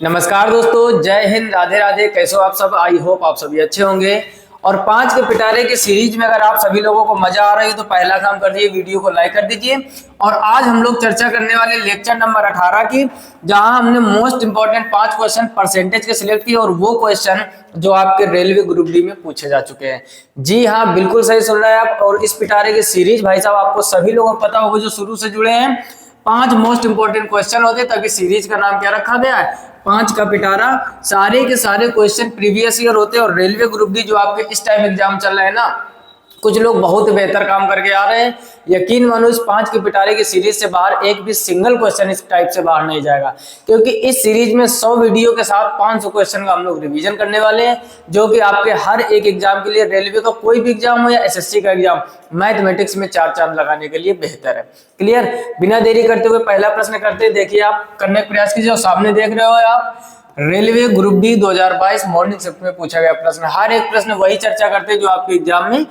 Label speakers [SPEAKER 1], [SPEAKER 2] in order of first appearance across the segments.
[SPEAKER 1] नमस्कार दोस्तों, जय हिंद, राधे राधे। कैसे हो आप सब? आई होप आप सभी अच्छे होंगे। और 5 के पिटारे के सीरीज में अगर आप सभी लोगों को मजा आ रही है तो पहला काम कर दीजिए, वीडियो को लाइक कर दीजिए। और आज हम लोग चर्चा करने वाले लेक्चर नंबर 18 की, जहां हमने मोस्ट इंपॉर्टेंट 5 क्वेश्चन परसेंटेज के सिलेक्ट किए और वो क्वेश्चन जो आपके रेलवे ग्रुप डी में पूछे जा चुके हैं। जी हाँ, बिल्कुल सही सुन रहे हैं आप। और इस पिटारे की सीरीज भाई साहब आपको सभी लोगों को पता होगा जो शुरू से जुड़े हैं, 5 मोस्ट इंपॉर्टेंट क्वेश्चन होते हैं, तभी सीरीज का नाम क्या रखा गया है, 5 का पिटारा। सारे के सारे क्वेश्चन प्रीवियस ईयर होते हैं। और रेलवे ग्रुप डी जो आपके इस टाइम एग्जाम चल रहे हैं ना, कुछ लोग बहुत बेहतर काम करके आ रहे हैं। यकीन मानो इस 5 के पिटारे की सीरीज से बाहर एक भी सिंगल क्वेश्चन इस टाइप से बाहर नहीं जाएगा, क्योंकि इस सीरीज में 100 वीडियो के साथ 500 क्वेश्चन का हम लोग रिवीजन करने वाले हैं, जो कि आपके हर एक एग्जाम के लिए, रेलवे का कोई भी एग्जाम हो या एसएससी का एग्जाम, मैथमेटिक्स में 4 चांद लगाने के लिए बेहतर है। क्लियर? बिना देरी करते हुए पहला प्रश्न करते हैं। देखिए, आप करने का प्रयास कीजिए। और सामने देख रहे हो आप, railway group D 2022 morning shift में पूछा गया प्रश्न। हर एक प्रश्न वही चर्चा करते हैं जो आपके एग्जाम में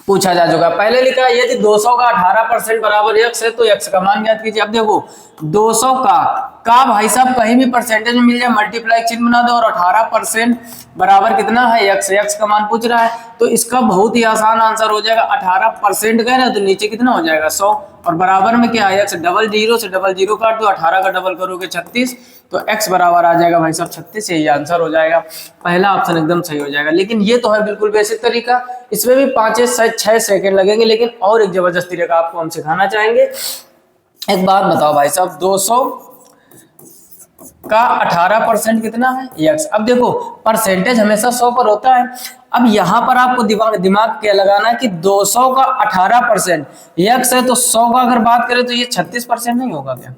[SPEAKER 1] पूछा जा चुका। पहले लिखा है यदि 200 का 18% बराबर x है तो x का मान ज्ञात कीजिए। अब देखो 200 का भाई साहब कहीं भी परसेंटेज में मिल जाए, मल्टीप्लाई चिन्ह बना दो। और 18% बराबर कितना है? x का मान पूछ रहा है, तो इसका बहुत ही आसान आंसर हो जाएगा। 18% का है ना, तो नीचे कितना हो जाएगा? 100। और बराबर में क्या है? x डबल जीरो से डबल जीरो काट दो, 18 का डबल करोगे 36, तो x बराबर आ जाएगा भाई साहब 36। यही आंसर हो जाएगा। पहला ऑप्शन एकदम सही हो जाएगा। लेकिन ये तो है बिल्कुल बेसिक तरीका, इसमें भी 5 से 6 सेकंड लगेंगे। लेकिन और एक जबरदस्त तरीका आपको हम सिखाना चाहेंगे। एक बात बताओ भाई साहब, 200 का 18% कितना है? x। अब देखो परसेंटेज हमेशा 100 पर होता है। अब यहां पर आपको दिमाग क्या लगाना है कि 200 का 18% x है, तो 100 का अगर बात करें तो ये 36% नहीं होगा क्या?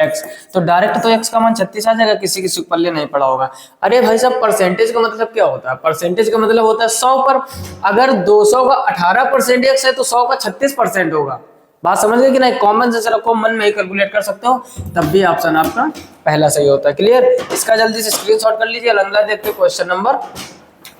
[SPEAKER 1] x तो डायरेक्ट तो x का मान 36 आ जाएगा। किसी पल्ले नहीं पड़ा होगा। अरे भाई साहब, परसेंटेज का मतलब क्या होता है? परसेंटेज का मतलब होता है 100 पर। अगर 200 का 18% x है तो 100 का 36% होगा। बात समझ गए कि नहीं? कॉमन सेंस रखो, मन में ही कैलकुलेट कर सकते हो, तब भी ऑप्शन आपका पहला सही होता है। क्लियर? इसका जल्दी से स्क्रीनशॉट कर लीजिए। अगला देखते हैं क्वेश्चन नंबर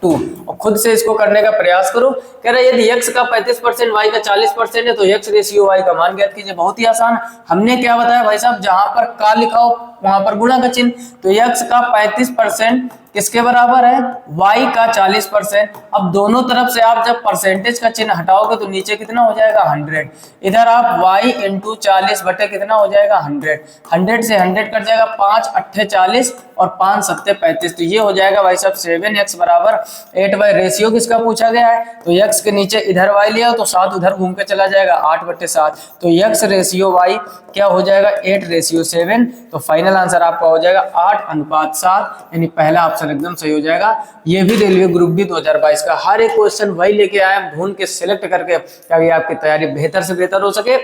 [SPEAKER 1] 2, और खुद से इसको करने का प्रयास करो। कह रहा है यदि x का 35% y का 40% है तो x रेशियो y का मान ज्ञात कीजिए। बहुत ही आसान। हमने क्या बताया भाई साहब, जहां पर का लिखा हो वहां पर गुणा का चिन्ह। तो x का 35% किसके बराबर है? y का 40%। अब दोनों तरफ से आप जब परसेंटेज का चिन्ह हटाओगे तो नीचे कितना हो जाएगा? 100। इधर आप y इंटू 40 बटे कितना हो जाएगा? 100। 100 से 100 कट जाएगा, 5 अट्ठे 40 और 5 सत्ते 35। तो ये हो जाएगा भाई साहब 7x बराबर 8y। रेशियो किसका पूछा गया है? तो x के नीचे इधर y लिया तो 7 उधर घूम के चला जाएगा, 8 बटे 7। तो x रेशियो y क्या हो जाएगा? 8 रेशियो 7। तो फाइनल आंसर आपका हो जाएगा 8:7, यानी पहला ऑप्शन एकदम सही हो जाएगा। ये भी रेलवे ग्रुप डी 2022 का हर एक क्वेश्चन वही लेके आए, ढूंढ के सिलेक्ट करके, ताकि आपकी तैयारी बेहतर से बेहतर हो सके।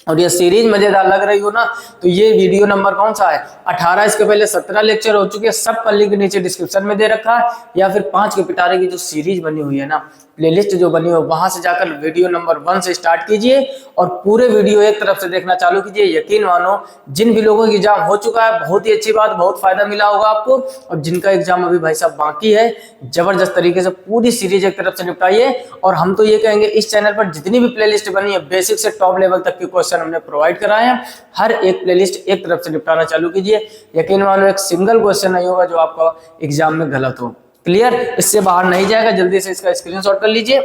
[SPEAKER 1] और ये सीरीज मजेदार लग रही हो ना, तो ये वीडियो नंबर कौन सा है? 18। इसके पहले 17 लेक्चर हो चुके हैं, सबका लिंक नीचे डिस्क्रिप्शन में दे रखा है। या फिर 5 के पिटारे की जो सीरीज बनी हुई है ना, प्लेलिस्ट जो बनी हो, वहां से जाकर वीडियो नंबर 1 से स्टार्ट कीजिए और पूरे वीडियो एक तरफ से देखना चालू कीजिए। यकीन मानो जिन भी लोगों का एग्जाम हो चुका है, बहुत ही अच्छी बात, बहुत फायदा मिला होगा आपको। और जिनका एग्जाम अभी भाई साहब बाकी है, जबरदस्त तरीके से पूरी सीरीज एक तरफ से निपटाइए। और हम तो ये कहेंगे, इस चैनल पर जितनी भी प्लेलिस्ट बनी है, बेसिक से टॉप लेवल तक के क्वेश्चन हमने प्रोवाइड कराए हैं। हर एक प्लेलिस्ट एक तरफ से निपटाना चालू कीजिए। यकीन मानो एक सिंगल क्वेश्चन नहीं होगा जो आपका एग्जाम में गलत हो। क्लियर? इससे बाहर नहीं जाएगा। जल्दी से इसका स्क्रीनशॉट कर लीजिए।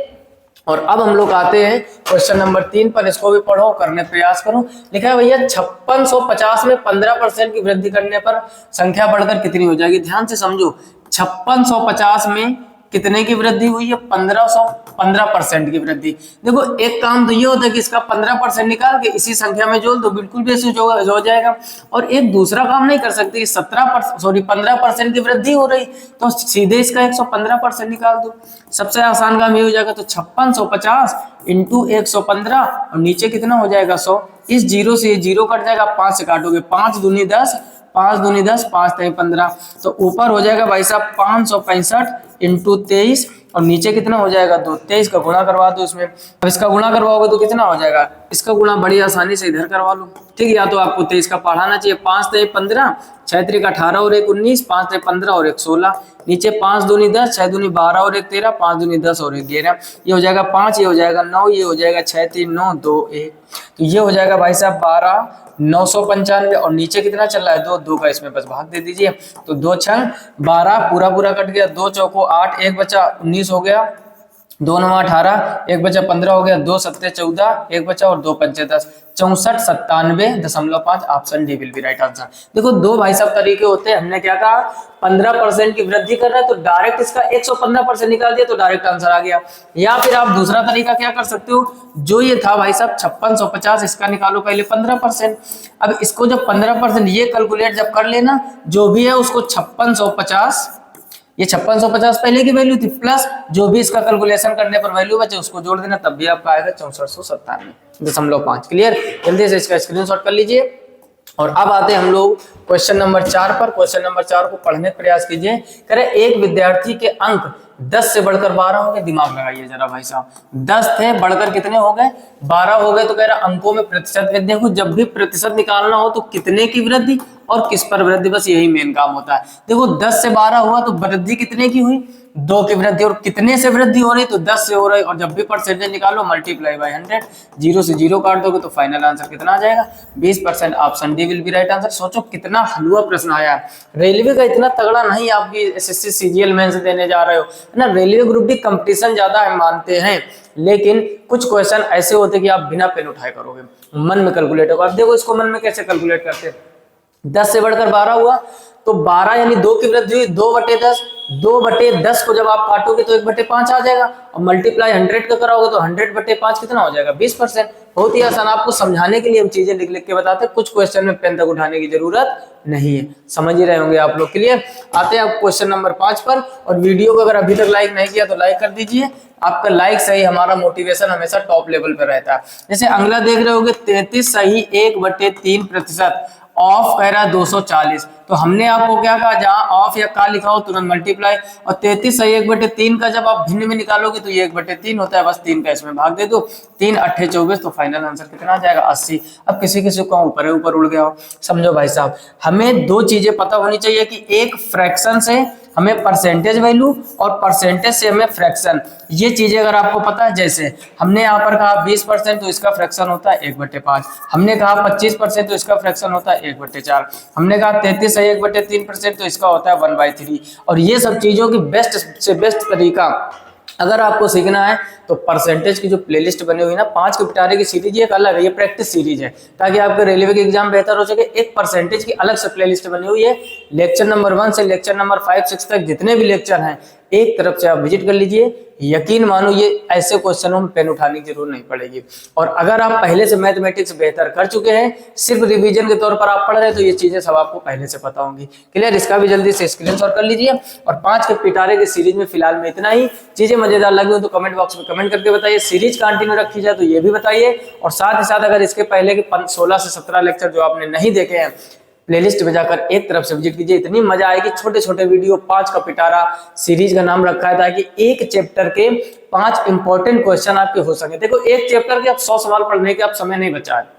[SPEAKER 1] और अब हम लोग आते हैं क्वेश्चन नंबर 3 पर। इसको भी पढ़ो, करने प्रयास करो। लिखा है भैया 5650 में 15% की वृद्धि करने पर संख्या बढ़कर कितनी हो जाएगी? ध्यान से समझो, 5650 में कितने की वृद्धि हुई है? 15% की वृद्धि। देखो एक काम तो ये होता है कि इसका 15% निकाल के इसी संख्या में जोड़ दो, बिल्कुल बेसिक हो जाएगा। और एक दूसरा काम नहीं कर सकते कि 15% की वृद्धि हो रही, तो सीधे इसका 115% निकाल दो। सबसे आसान काम ये हो जाएगा। तो 5650 इंटू 115 और नीचे कितना हो जाएगा? 100। इस जीरो से ये जीरो कट जाएगा, 5 से काटोगे, 5 दूनी 10, 5 दूनी 10, 5 3 15। तो ऊपर हो जाएगा भाई साहब 565 इंटू 23 और नीचे कितना हो जाएगा 2, 23 का गुणा करवा दो इसमें। अब इसका गुणा करवाओगे तो कितना हो जाएगा, इसका गुणा बड़ी आसानी से इधर करवा लो, ठीक है। या तो आपको 23 का पढ़ाना चाहिए, 5 3 15, 6 3 18 और 1 19, 5 3 15 और 1 16, नीचे 5 दूनी 10, 6 दूनी 12 और 1 13, 5 दूनी 10 और 1 11, ये हो जाएगा 5, ये हो जाएगा 9, ये हो जाएगा 6 3 9 2 1, तो ये हो जाएगा भाई साहब 12 995 और नीचे कितना चल रहा है 2, 2 का इसमें बस भाग दे दीजिए, तो 2 6 12 पूरा पूरा कट गया, 2 चौको 8, 1 बचा 19 हो गया, 2 9 18, 1 बचा 15 हो गया, 2 7 14, 1 बचा और 2 5 10, 64 97.5, option D will be right answer. देखो दो भाई साहब तरीके होते हैं, हमने क्या कहा 15% की वृद्धि कर रहा है तो डायरेक्ट इसका 115% निकाल दिया तो डायरेक्ट आंसर आ गया, या फिर आप दूसरा तरीका क्या कर सकते हो, जो ये था भाई साहब 5650, इसका निकालो पहले 15%। अब इसको जब 15% ये कैलकुलेट जब कर लेना, जो भी है उसको 5650, ये 5650 पहले की वैल्यू थी, प्लस जो भी इसका कैलकुलेशन करने पर वैल्यू बचे उसको जोड़ देना, तब भी आपका आएगा 6497.5। क्लियर, जल्दी से इसका स्क्रीनशॉट कर लीजिए। और अब आते हैं हम लोग क्वेश्चन नंबर 4 पर। क्वेश्चन नंबर 4 को पढ़ने का प्रयास कीजिए। कह रहे एक विद्यार्थी के अंक 10 से बढ़कर 12 हो गए, दिमाग लगाइए जरा भाई साहब, 10 थे बढ़कर कितने हो गए 12 हो गए, तो कह रहा अंकों में प्रतिशत वृद्धि। देखो जब भी प्रतिशत निकालना हो तो कितने की वृद्धि और किस पर वृद्धि, बस यही मेन काम होता है। देखो 10 से 12 हुआ तो वृद्धि कितने की हुई 2 की वृद्धि, और कितने से वृद्धि हो रही तो 10 से हो रही, और जब भी परसेंटेज निकालो मल्टीप्लाई बाय 100, 0 से 0 काट दोगे तो फाइनल आंसर कितना आ जाएगा 20%, option D will be right answer. सोचो कितना हलवा प्रश्न आया है, रेलवे का इतना तगड़ा नहीं आप भी एसएससी सीजीएल मेंस देने जा रहे हो ना, रेलवे ग्रुप डी कंपटीशन ज्यादा है मानते हैं, लेकिन कुछ क्वेश्चन ऐसे होते कि आप बिना पेन उठाए करोगे, मन में कैलकुलेट होगा। अब देखो इसको मन में कैसे कैलकुलेट करते हैं, 10 से बढ़कर 12 हुआ तो 12 यानी 2 की वृद्धि हुई, 2/10, 2/10 को जब आप काटोगे तो 1/5 आ जाएगा, और मल्टीप्लाई 100 का कराओगे तो 100/5 कितना हो जाएगा 20%। बहुत ही आसान, आपको समझाने के लिए हम चीजें लिख लिख के बताते हैं, कुछ क्वेश्चन में पेन तक उठाने की जरूरत नहीं है, समझ ही रहे होंगे आप लोग। क्लियर, आते हैं आप क्वेश्चन नंबर 5 पर। और वीडियो को अगर अभी तक लाइक नहीं किया तो लाइक कर दीजिए, आपका लाइक सही हमारा मोटिवेशन हमेशा टॉप लेवल पर रहता है। जैसे अगला देख रहे होगे 33 सही 1/3% ऑफ कह रहा है 240, तो हमने आपको क्या कहा, जहां ऑफ या का लिखा हो तुरंत मल्टीप्लाई, और 33 सही 1/3 का जब आप भिन्न में निकालोगे तो ये 1/3 होता है, बस 3 का इसमें भाग दे दो, 3 8 24, तो फाइनल आंसर कितना आ जाएगा 80। अब किसी किसी को ऊपर उड़ गया हो, समझो भाई साहब, हमें दो चीजें पता होनी चाहिए कि एक फ्रैक्शन से हमें परसेंटेज वैल्यू और परसेंटेज से हमें फ्रैक्शन, ये चीजें अगर आपको पता है, जैसे हमने यहाँ पर कहा 20% तो इसका फ्रैक्शन होता है 1/5, हमने कहा 25% तो इसका फ्रैक्शन होता है 1/4, हमने कहा 33 सही 1/3% तो इसका होता है 1/3। और ये सब चीजों की बेस्ट से बेस्ट तरीका अगर आपको सीखना है तो परसेंटेज की जो प्लेलिस्ट बनी हुई है ना, 5 के पिटारे की सीरीज एक अलग है, ये प्रैक्टिस सीरीज है, ताकि आपके रेलवे के एग्जाम बेहतर हो सके। एक परसेंटेज की अलग से प्लेलिस्ट बनी हुई है, लेक्चर नंबर 1 से लेक्चर नंबर 5 6 तक जितने भी लेक्चर हैं एक तरफ से आप विजिट कर लीजिए, यकीन मानो ये ऐसे क्वेश्चनों में पेन उठाने की जरूरत नहीं पड़ेगी। और अगर आप पहले से मैथमेटिक्स बेहतर कर चुके हैं, सिर्फ रिवीजन के तौर पर आप पढ़ रहे हैं, तो ये चीजें सब आपको पहले से पता होंगी। क्लियर, इसका भी जल्दी से स्क्रीनशॉट कर लीजिए। और 5 के पिटारे की सीरीज में फिलहाल में इतना ही। चीजें मजेदार लगी हो तो कमेंट बॉक्स में कमेंट करके बताइए, सीरीज कंटिन्यू रखी जाए तो ये भी बताइए, और साथ ही साथ अगर इसके पहले के 16 से 17 लेक्चर जो आपने नहीं देखे हैं, प्लेलिस्ट में जाकर एक तरफ से विजिट कीजिए, इतनी मजा आएगी। छोटे छोटे वीडियो 5 का पिटारा सीरीज का नाम रखा है, ताकि एक चैप्टर के 5 इंपॉर्टेंट क्वेश्चन आपके हो सके। देखो एक चैप्टर के आप 100 सवाल पढ़ने के आप समय नहीं बचा है,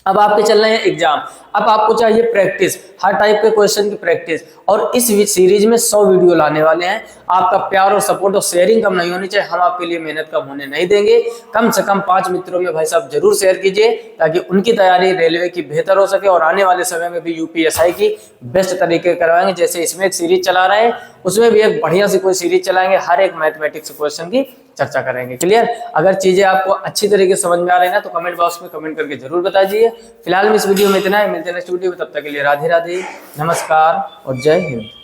[SPEAKER 1] अब आपके चल रहे हैं एग्जाम, अब आपको चाहिए प्रैक्टिस, हर टाइप के क्वेश्चन की प्रैक्टिस, और इस सीरीज में 100 वीडियो लाने वाले हैं। आपका प्यार और सपोर्ट और शेयरिंग कम नहीं होनी चाहिए, हम आपके लिए मेहनत कम होने नहीं देंगे। कम से कम 5 मित्रों में भाई साहब जरूर शेयर कीजिए, ताकि उनकी तैयारी रेलवे की बेहतर हो सके, और आने वाले समय में भी यूपीएसआई की बेस्ट तरीके करवाएंगे। जैसे इसमें एक सीरीज चला रहे हैं, उसमें भी एक बढ़िया सी कोई सीरीज चलाएंगे, हर एक मैथमेटिक्स क्वेश्चन की चर्चा करेंगे। क्लियर, अगर चीजें आपको अच्छी तरीके से समझ में आ रही है ना, तो कमेंट बॉक्स में कमेंट करके जरूर बताइए। फिलहाल में इस वीडियो में इतना है, मिलते हैं नेक्स्ट वीडियो में, तब तक के लिए राधे राधे, नमस्कार और जय हिंद।